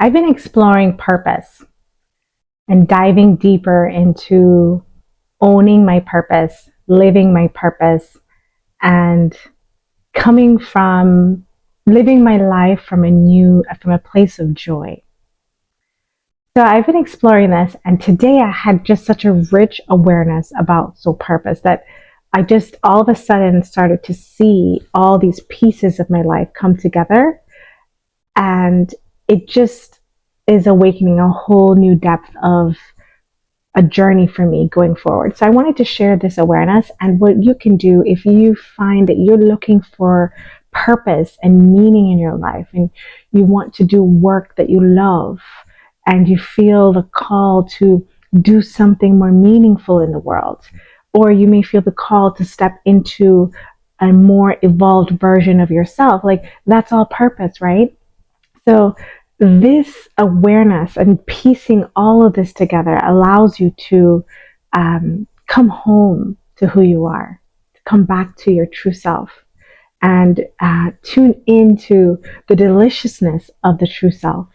I've been exploring purpose and diving deeper into owning my purpose, living my purpose, and coming from living my life from a place of joy. So I've been exploring this, and today I had just such a rich awareness about soul purpose that I just all of a sudden started to see all these pieces of my life come together, and it just is awakening a whole new depth of a journey for me going forward. So I wanted to share this awareness and what you can do if you find that you're looking for purpose and meaning in your life and you want to do work that you love and you feel the call to do something more meaningful in the world. Or you may feel the call to step into a more evolved version of yourself. Like that's all purpose, right? So this awareness and piecing all of this together allows you to come home to who you are, to come back to your true self, and tune into the deliciousness of the true self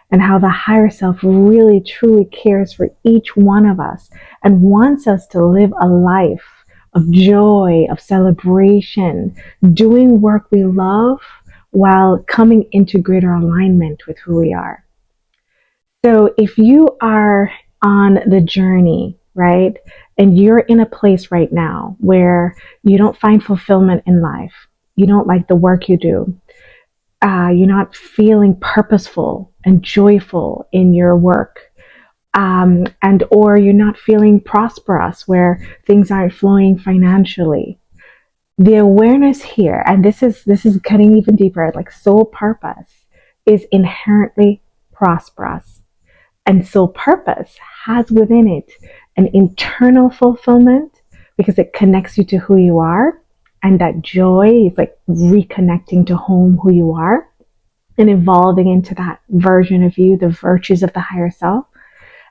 and how the higher self really truly cares for each one of us and wants us to live a life of joy, of celebration, doing work we love while coming into greater alignment with who we are. So if you are on the journey, right, and you're in a place right now where you don't find fulfillment in life, you don't like the work you do, you're not feeling purposeful and joyful in your work, and or you're not feeling prosperous where things aren't flowing financially, the awareness here, and this is cutting even deeper, like soul purpose is inherently prosperous. And soul purpose has within it an internal fulfillment because it connects you to who you are. And that joy is like reconnecting to home, who you are, and evolving into that version of you, the virtues of the higher self.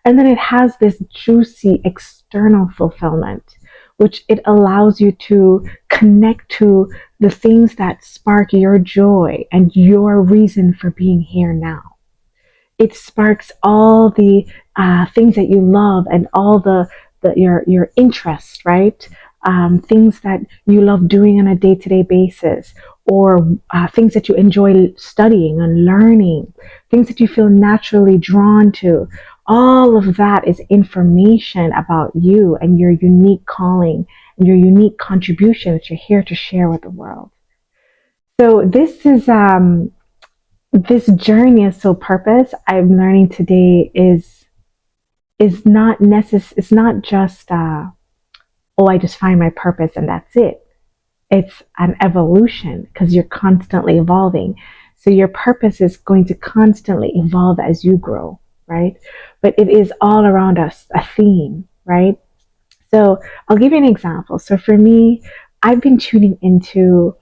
And then it has this juicy external fulfillment, which it allows you to connect to the things that spark your joy and your reason for being here now. It sparks all the things that you love and all your interests, right? Things that you love doing on a day-to-day basis, or things that you enjoy studying and learning, things that you feel naturally drawn to. All of that is information about you and your unique calling and your unique contribution that you're here to share with the world. So this journey of soul purpose I'm learning today is not it's not just oh, I just find my purpose and that's it. It's an evolution because you're constantly evolving. So your purpose is going to constantly evolve as you grow, right? But it is all around us, a theme, right? So I'll give you an example. So for me, I've been tuning into,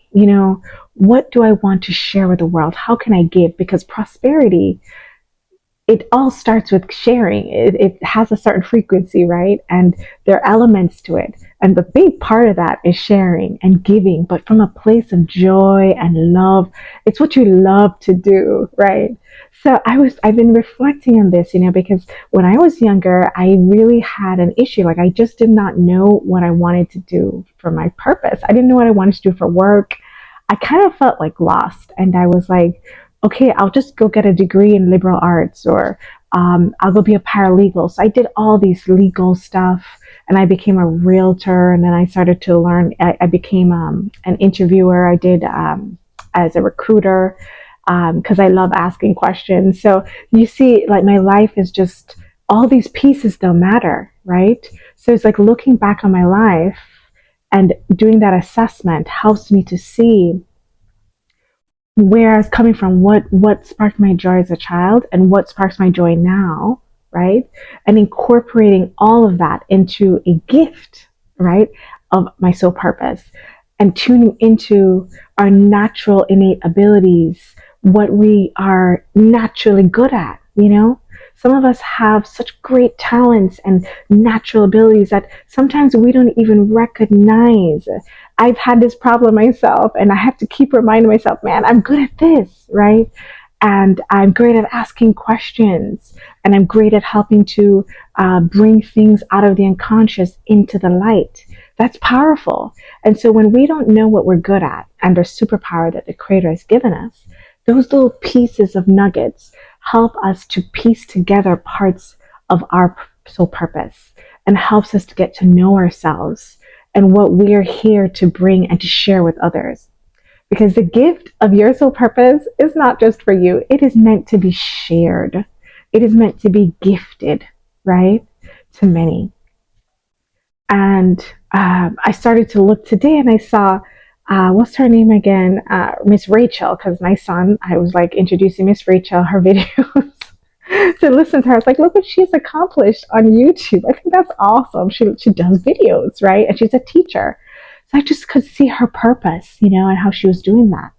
what do I want to share with the world? How can I give? Because prosperity, it all starts with sharing. It has a certain frequency, right? And there are elements to it. And the big part of that is sharing and giving, but from a place of joy and love. It's what you love to do, right? So I've been reflecting on this, because when I was younger, I really had an issue. Like I just did not know what I wanted to do for my purpose. I didn't know what I wanted to do for work. I kind of felt like lost. And I was like, okay, I'll just go get a degree in liberal arts, or I'll go be a paralegal. So I did all these legal stuff, and I became a realtor, and then I started to learn. I became an interviewer. I did as a recruiter because I love asking questions. So you see, like my life is just all these pieces don't matter, right? So it's like looking back on my life and doing that assessment helps me to see where I was coming from, what sparked my joy as a child and what sparks my joy now, right? And incorporating all of that into a gift, right, of my soul purpose, and tuning into our natural innate abilities, what we are naturally good at, Some of us have such great talents and natural abilities that sometimes we don't even recognize. I've had this problem myself, and I have to keep reminding myself, man, I'm good at this, right? and I'm great at asking questions, and I'm great at helping to bring things out of the unconscious into the light. That's powerful. And so when we don't know what we're good at and our superpower that the Creator has given us, those little pieces of nuggets help us to piece together parts of our soul purpose and helps us to get to know ourselves and what we're here to bring and to share with others. Because the gift of your soul purpose is not just for you, it is meant to be shared. It is meant to be gifted, right, to many. And I started to look today and I saw, what's her name again? Miss Rachel, because my son, I was like introducing Miss Rachel, her videos. To listen to her, I was like, look what she's accomplished on YouTube. I think that's awesome. She does videos, right? And she's a teacher. So I just could see her purpose, and how she was doing that.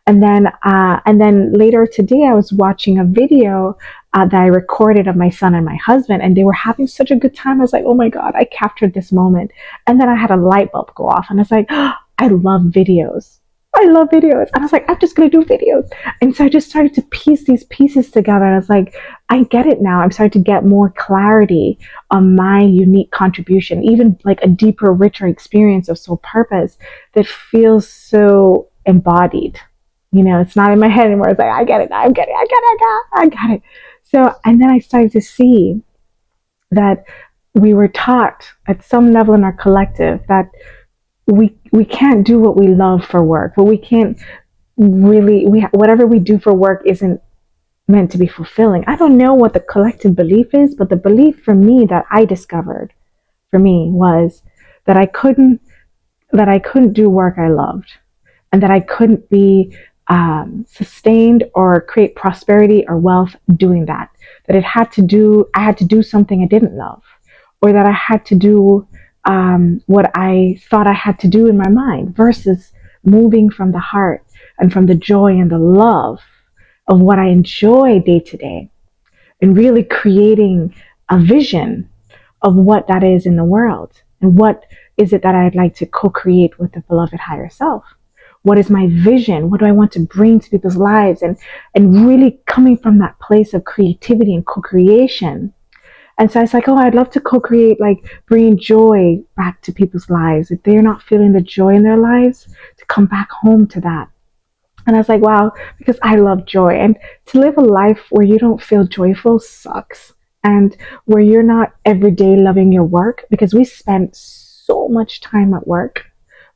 And then later today, I was watching a video that I recorded of my son and my husband, and they were having such a good time. I was like, oh my God, I captured this moment. And then I had a light bulb go off, and I was like, oh, I love videos. I love videos. And I was like, I'm just going to do videos. And so I just started to piece these pieces together. And I was like, I get it now. I'm starting to get more clarity on my unique contribution, even like a deeper, richer experience of soul purpose that feels so embodied. It's not in my head anymore. It's like, I get it. I get it. I got it. So, and then I started to see that we were taught at some level in our collective that we can't do what we love for work. But we can't really, whatever we do for work isn't meant to be fulfilling. I don't know what the collective belief is, but the belief for me that I discovered for me was that I couldn't do work I loved, and that I couldn't be sustained or create prosperity or wealth doing that. That I had to do something I didn't love, or that I had to do what I thought I had to do in my mind, versus moving from the heart and from the joy and the love of what I enjoy day to day, and really creating a vision of what that is in the world, and what is it that I'd like to co-create with the beloved higher self. What is my vision? What do I want to bring to people's lives? And really coming from that place of creativity and co-creation. And so I was like, oh, I'd love to co-create, like bringing joy back to people's lives. If they're not feeling the joy in their lives, to come back home to that. And I was like, wow, because I love joy. And to live a life where you don't feel joyful sucks. And where you're not every day loving your work, because we spend so much time at work.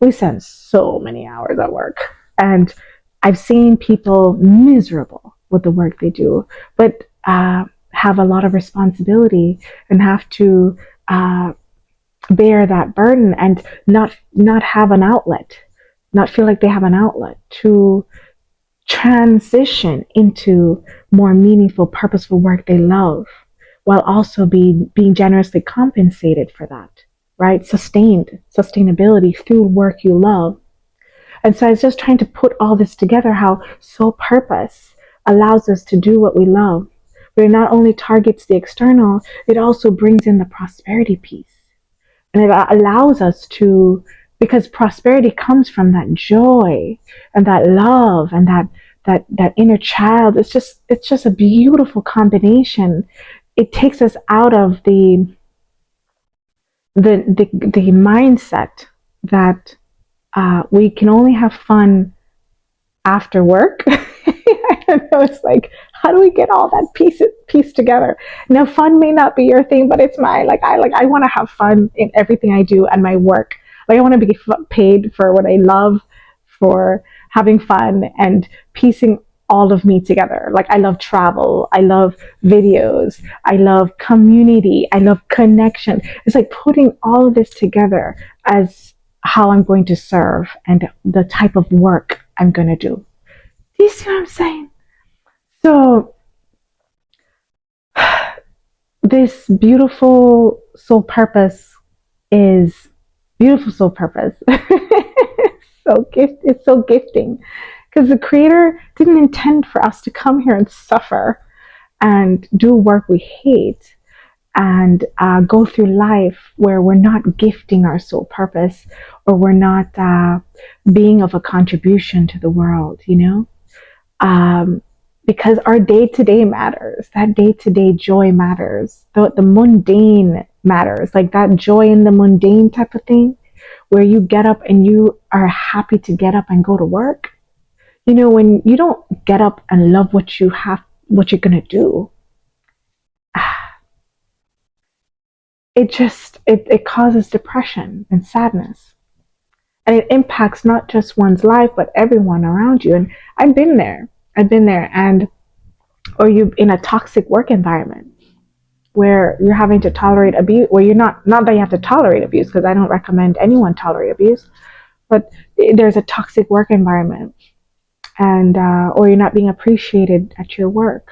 We spend so many hours at work. And I've seen people miserable with the work they do, but have a lot of responsibility and have to bear that burden and not have an outlet, not feel like they have an outlet to transition into more meaningful, purposeful work they love, while also being generously compensated for that, right? Sustainability through work you love. And so I was just trying to put all this together, how soul purpose allows us to do what we love. But it not only targets the external, it also brings in the prosperity piece. And it allows us to, because prosperity comes from that joy and that love and that inner child. It's just a beautiful combination. It takes us out of the mindset that we can only have fun after work. I don't know. It's like, how do we get all that piece together? Now, fun may not be your thing, but it's mine. I want to have fun in everything I do and my work. Like, I want to be paid for what I love, for having fun and piecing all of me together. Like, I love travel. I love videos. I love community. I love connection. It's like putting all of this together as how I'm going to serve and the type of work I'm going to do. Do you see what I'm saying? So this beautiful soul purpose is beautiful soul purpose. It's so gifting, because the Creator didn't intend for us to come here and suffer and do work we hate and go through life where we're not gifting our soul purpose, or we're not being of a contribution to the world, because our day to day matters. That day to day joy matters. The mundane matters, like that joy in the mundane type of thing, where you get up and you are happy to get up and go to work. When you don't get up and love what you're going to do, it causes depression and sadness. And it impacts not just one's life, but everyone around you. And I've been there. And or you're in a toxic work environment where you're having to tolerate abuse, where you're not that you have to tolerate abuse, because I don't recommend anyone tolerate abuse, but there's a toxic work environment, and or you're not being appreciated at your work,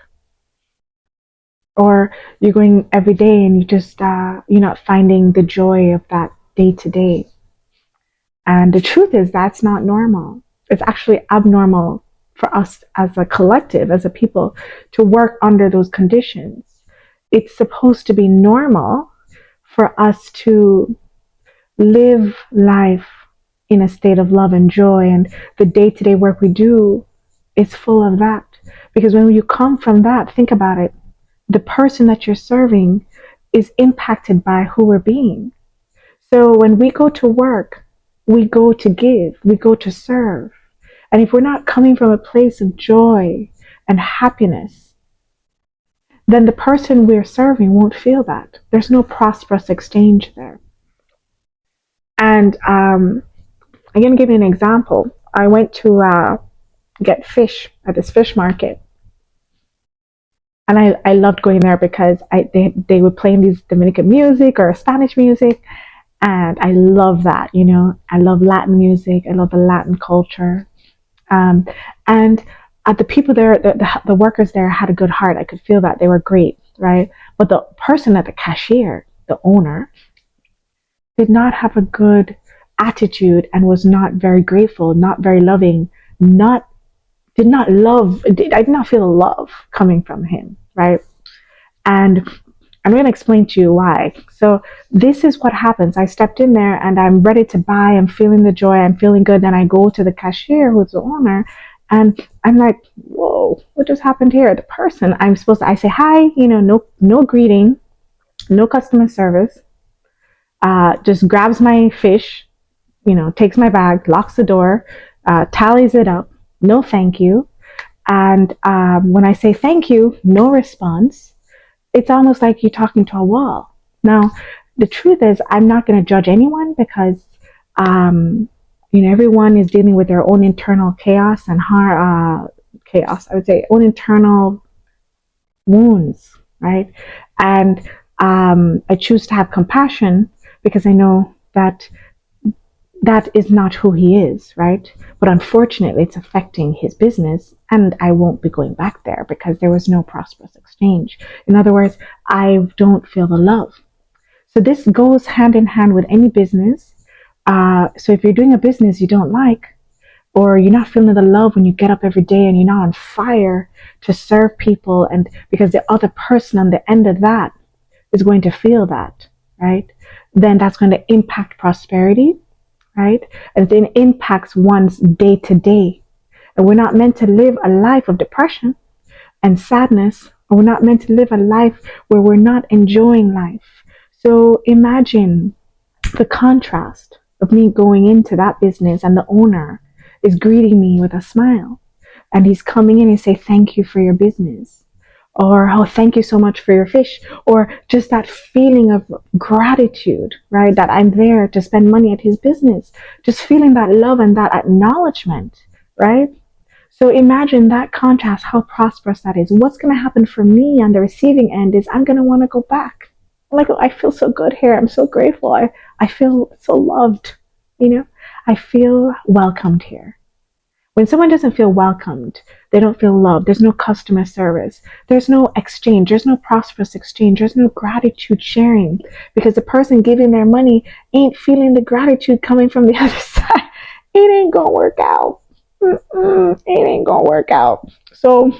or you're going every day and you're not finding the joy of that day to day. And the truth is, that's not normal. It's actually abnormal for us as a collective, as a people, to work under those conditions. It's supposed to be normal for us to live life in a state of love and joy, and the day-to-day work we do is full of that. Because when you come from that, think about it, the person that you're serving is impacted by who we're being. So when we go to work, we go to give, we go to serve. And if we're not coming from a place of joy and happiness, then the person we're serving won't feel that. There's no prosperous exchange there. And I'm going to give you an example. I went to get fish at this fish market. And I loved going there because they would play these Dominican music or Spanish music. And I love that, I love Latin music. I love the Latin culture. And the people there, the workers there had a good heart. I could feel that. They were great, right? But the person at the cashier, the owner, did not have a good attitude and was not very grateful, not very loving, I did not feel love coming from him, right? And I'm going to explain to you why. So this is what happens. I stepped in there and I'm ready to buy. I'm feeling the joy. I'm feeling good. Then I go to the cashier, who's the owner, and I'm like, whoa, what just happened here? The person I say hi, no greeting, no customer service, just grabs my fish, takes my bag, locks the door, tallies it up, no thank you. And when I say thank you, no response. It's almost like you're talking to a wall. Now, the truth is, I'm not going to judge anyone because, everyone is dealing with their own internal chaos and chaos. I would say own internal wounds, right? And I choose to have compassion because I know that is not who he is, right? But unfortunately, it's affecting his business, and I won't be going back there because there was no prosperous exchange. In other words, I don't feel the love. So this goes hand in hand with any business. So if you're doing a business you don't like, or you're not feeling the love when you get up every day and you're not on fire to serve people, and because the other person on the end of that is going to feel that, right? Then that's going to impact prosperity, right? And then impacts one's day to day. And we're not meant to live a life of depression and sadness, or we're not meant to live a life where we're not enjoying life. So imagine the contrast of me going into that business and the owner is greeting me with a smile, and he's coming in and say, thank you for your business, or oh, thank you so much for your fish, or just that feeling of gratitude, right? That I'm there to spend money at his business, just feeling that love and that acknowledgement, right? So imagine that contrast, how prosperous that is. What's going to happen for me on the receiving end is I'm going to want to go back. Like, oh, I feel so good here. I'm so grateful. I feel so loved, I feel welcomed here. When someone doesn't feel welcomed, they don't feel loved, there's no customer service, there's no exchange, there's no prosperous exchange, there's no gratitude sharing, because the person giving their money ain't feeling the gratitude coming from the other side. It ain't gonna work out. It ain't gonna work out. So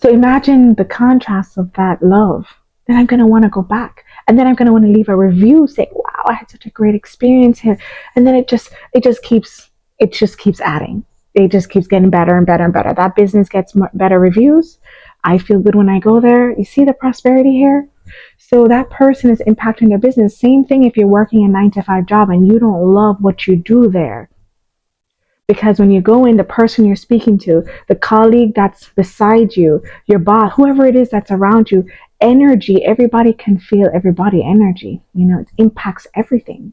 imagine the contrast of that love. Then I'm gonna want to go back, and then I'm gonna want to leave a review saying, "Wow, I had such a great experience here." And then it just keeps adding. it just keeps getting better and better and better. That business gets better reviews. I feel good when I go there. You see the prosperity here? So that person is impacting their business. Same thing if you're working a 9 to 5 job and you don't love what you do there. Because when you go in, the person you're speaking to, the colleague that's beside you, your boss, whoever it is that's around you, energy, everybody can feel everybody energy. It impacts everything.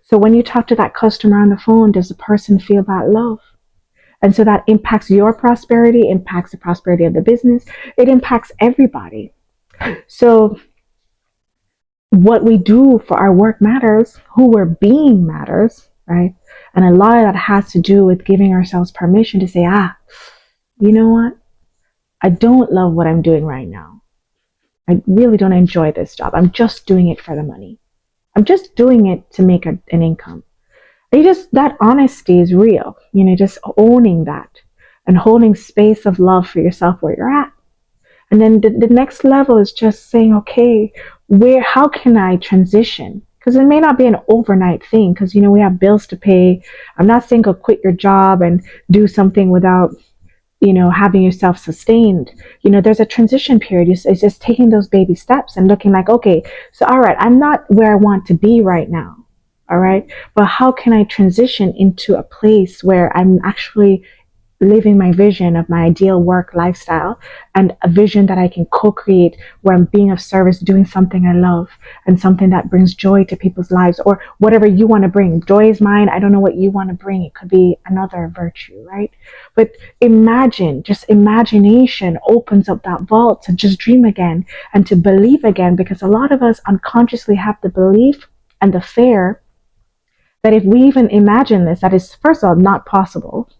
So when you talk to that customer on the phone, does the person feel that love? And so that impacts your prosperity, impacts the prosperity of the business. It impacts everybody. So what we do for our work matters, who we're being matters, right? And a lot of that has to do with giving ourselves permission to say, you know what? I don't love what I'm doing right now. I really don't enjoy this job. I'm just doing it for the money. I'm just doing it to make an income. That honesty is real, just owning that and holding space of love for yourself where you're at. And then the next level is just saying, okay, how can I transition? Because it may not be an overnight thing because, we have bills to pay. I'm not saying go quit your job and do something without, having yourself sustained. There's a transition period. It's just taking those baby steps and looking like, okay, so all right, I'm not where I want to be right now. All right. But how can I transition into a place where I'm actually living my vision of my ideal work lifestyle and a vision that I can co-create where I'm being of service, doing something I love and something that brings joy to people's lives or whatever you want to bring. Joy is mine. I don't know what you want to bring. It could be another virtue, right? But just imagination opens up that vault to just dream again and to believe again, because a lot of us unconsciously have the belief and the fear that if we even imagine this, that is, first of all, not possible,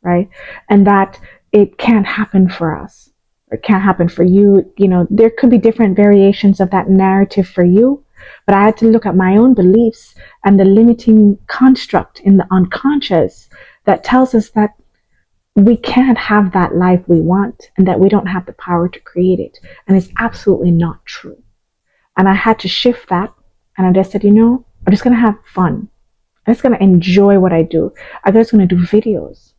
right? And that it can't happen for us. It can't happen for you. There could be different variations of that narrative for you, but I had to look at my own beliefs and the limiting construct in the unconscious that tells us that we can't have that life we want and that we don't have the power to create it. And it's absolutely not true. And I had to shift that. And I just said, I'm just going to have fun. I'm just going to enjoy what I do. I'm just going to do videos.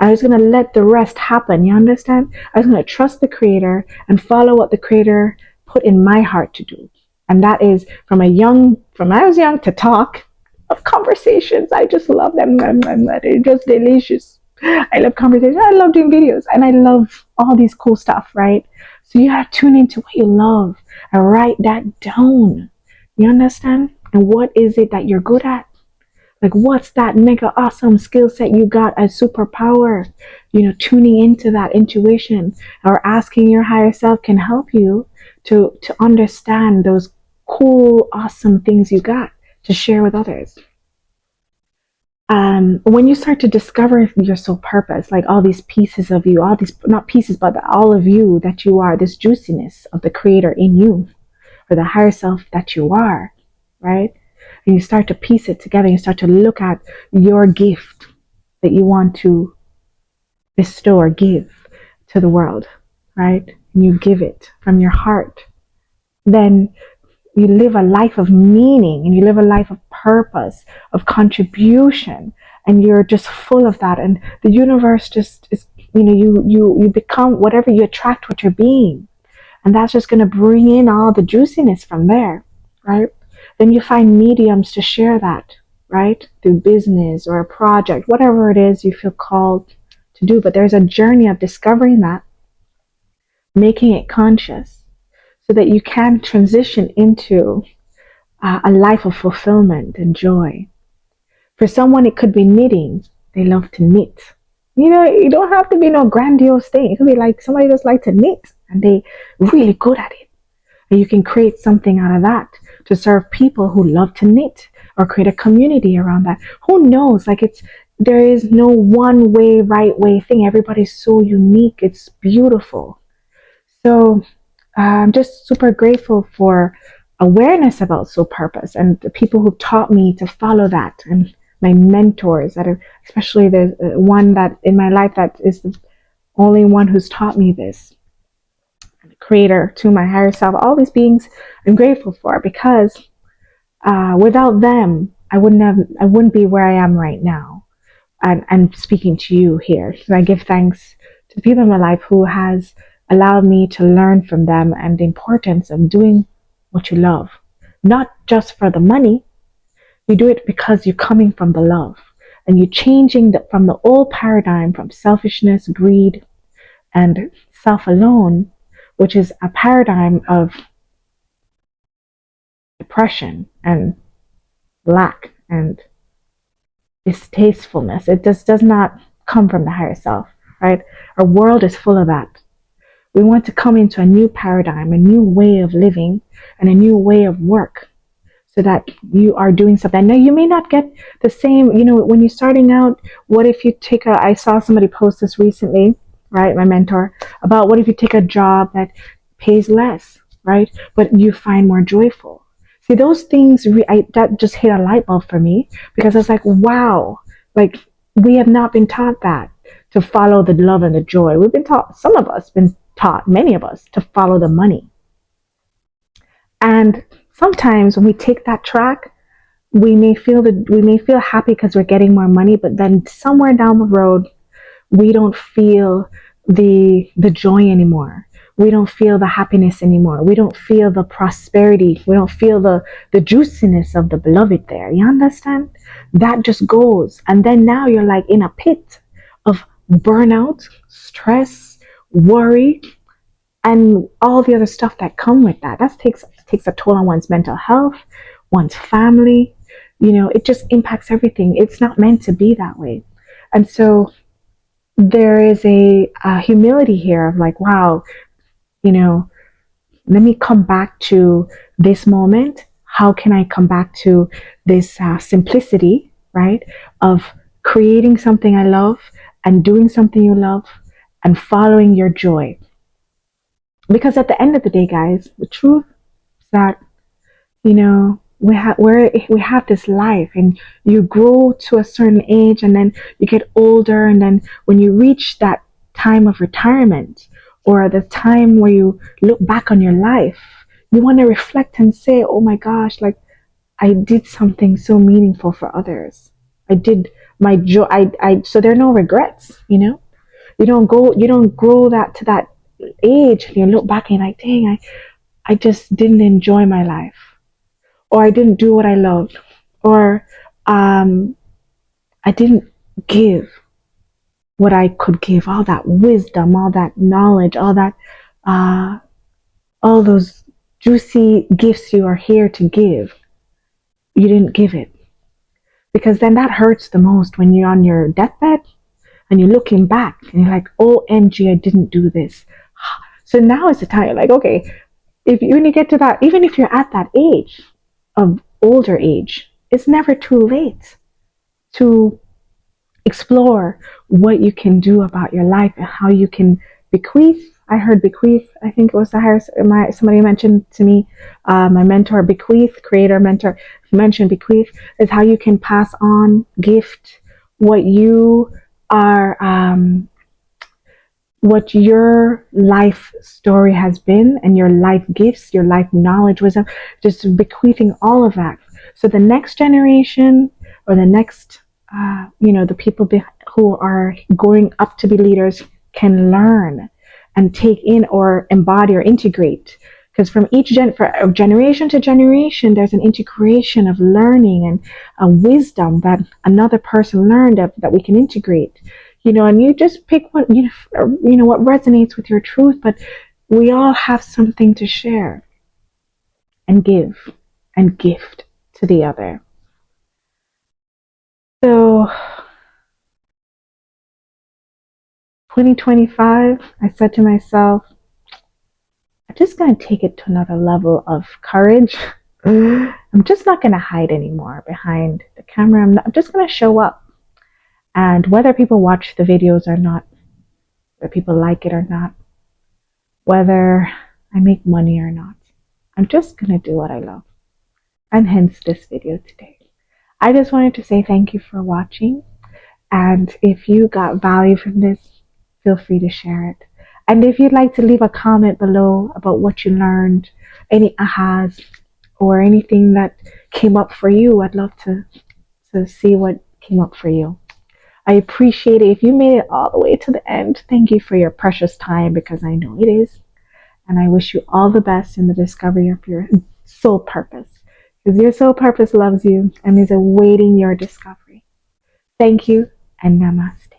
I was going to let the rest happen. You understand? I was going to trust the creator and follow what the creator put in my heart to do. And that is from I was young to talk of conversations. I just love them. They're just delicious. I love conversations. I love doing videos and I love all these cool stuff, right? So you have to tune into what you love and write that down. You understand? And what is it that you're good at? Like, what's that mega awesome skill set you got as superpower? Tuning into that intuition or asking your higher self can help you to understand those cool, awesome things you got to share with others. When you start to discover your soul purpose, like all these pieces of you, all these, not pieces, but all of you that you are, this juiciness of the creator in you, or the higher self that you are, right? And you start to piece it together. You start to look at your gift that you want to bestow or give to the world, right? And you give it from your heart. Then you live a life of meaning and you live a life of purpose, of contribution, and you're just full of that. And the universe just is, you become whatever you attract what you're being. And that's just going to bring in all the juiciness from there, right? Then you find mediums to share that, right? Through business or a project, whatever it is you feel called to do. But there's a journey of discovering that, making it conscious so that you can transition into a life of fulfillment and joy. For someone, it could be knitting. They love to knit. You don't have to be no grandiose thing. It could be like somebody just like to knit and they really good at it. And you can create something out of that to serve people who love to knit or create a community around that. Who knows? There is no one way, right way thing. Everybody's so unique. It's beautiful. So I'm just super grateful for awareness about soul purpose and the people who taught me to follow that, and my mentors that are, especially the one that in my life that is the only one who's taught me this. Creator, to my higher self, all these beings I'm grateful for, because without them I wouldn't be where I am right now. and speaking to you here. So I give thanks to the people in my life who has allowed me to learn from them and the importance of doing what you love. Not just for the money, you do it because you're coming from the love and you're changing from the old paradigm from selfishness, greed, and self alone, which is a paradigm of depression and lack and distastefulness. It just does not come from the higher self, right? Our world is full of that. We want to come into a new paradigm, a new way of living, and a new way of work so that you are doing something. Now, you may not get the same, when you're starting out, what if you I saw somebody post this recently, right? My mentor, about what if you take a job that pays less, right? But you find more joyful. See, those things, that just hit a light bulb for me because I was like, wow, like we have not been taught that to follow the love and the joy. We've been taught, some of us been taught, many of us, to follow the money. And sometimes when we take that track, we may feel happy because we're getting more money, but then somewhere down the road, we don't feel the joy anymore. We don't feel the happiness anymore. We don't feel the prosperity. We don't feel the juiciness of the beloved there. You understand? That just goes. And then now you're like in a pit of burnout, stress, worry, and all the other stuff that come with that. That takes a toll on one's mental health, one's family. It just impacts everything. It's not meant to be that way. And so there is a humility here of like, wow, let me come back to this moment. How can I come back to this simplicity, right? Of creating something I love and doing something you love and following your joy. Because at the end of the day, guys, the truth is that, we have this life and you grow to a certain age and then you get older, and then when you reach that time of retirement or the time where you look back on your life, you want to reflect and say, oh my gosh, like I did something so meaningful for others. I did my joy. So there are no regrets. You don't grow that to that age and you look back and you're like, dang, I just didn't enjoy my life, or I didn't do what I loved, or I didn't give what I could give, all that wisdom, all that knowledge, uh, all those juicy gifts you are here to give. You didn't give it. Because then that hurts the most when you're on your deathbed and you're looking back and you're like, OMG, I didn't do this. So now is the time you're like, okay, when you get to that, even if you're at that age of older age, it's never too late to explore what you can do about your life and how you can bequeath. I heard bequeath. I think it was somebody mentioned to me, my mentor, bequeath, creator, mentor, mentioned bequeath is how you can pass on, gift what you are, what your life story has been and your life gifts, your life knowledge, wisdom, just bequeathing all of that. So the next generation or the next, the people who are going up to be leaders can learn and take in or embody or integrate. Because from generation to generation, there's an integration of learning and a wisdom that another person learned that we can integrate. And you just pick what what resonates with your truth, but we all have something to share and give and gift to the other. So 2025, I said to myself, I'm just going to take it to another level of courage. I'm just not going to hide anymore behind the camera. I'm just going to show up. And whether people watch the videos or not, whether people like it or not, whether I make money or not, I'm just going to do what I love. And hence this video today. I just wanted to say thank you for watching. And if you got value from this, feel free to share it. And if you'd like to leave a comment below about what you learned, any ahas, or anything that came up for you, I'd love to see what came up for you. I appreciate it. If you made it all the way to the end, thank you for your precious time, because I know it is. And I wish you all the best in the discovery of your soul purpose, because your soul purpose loves you and is awaiting your discovery. Thank you, and namaste.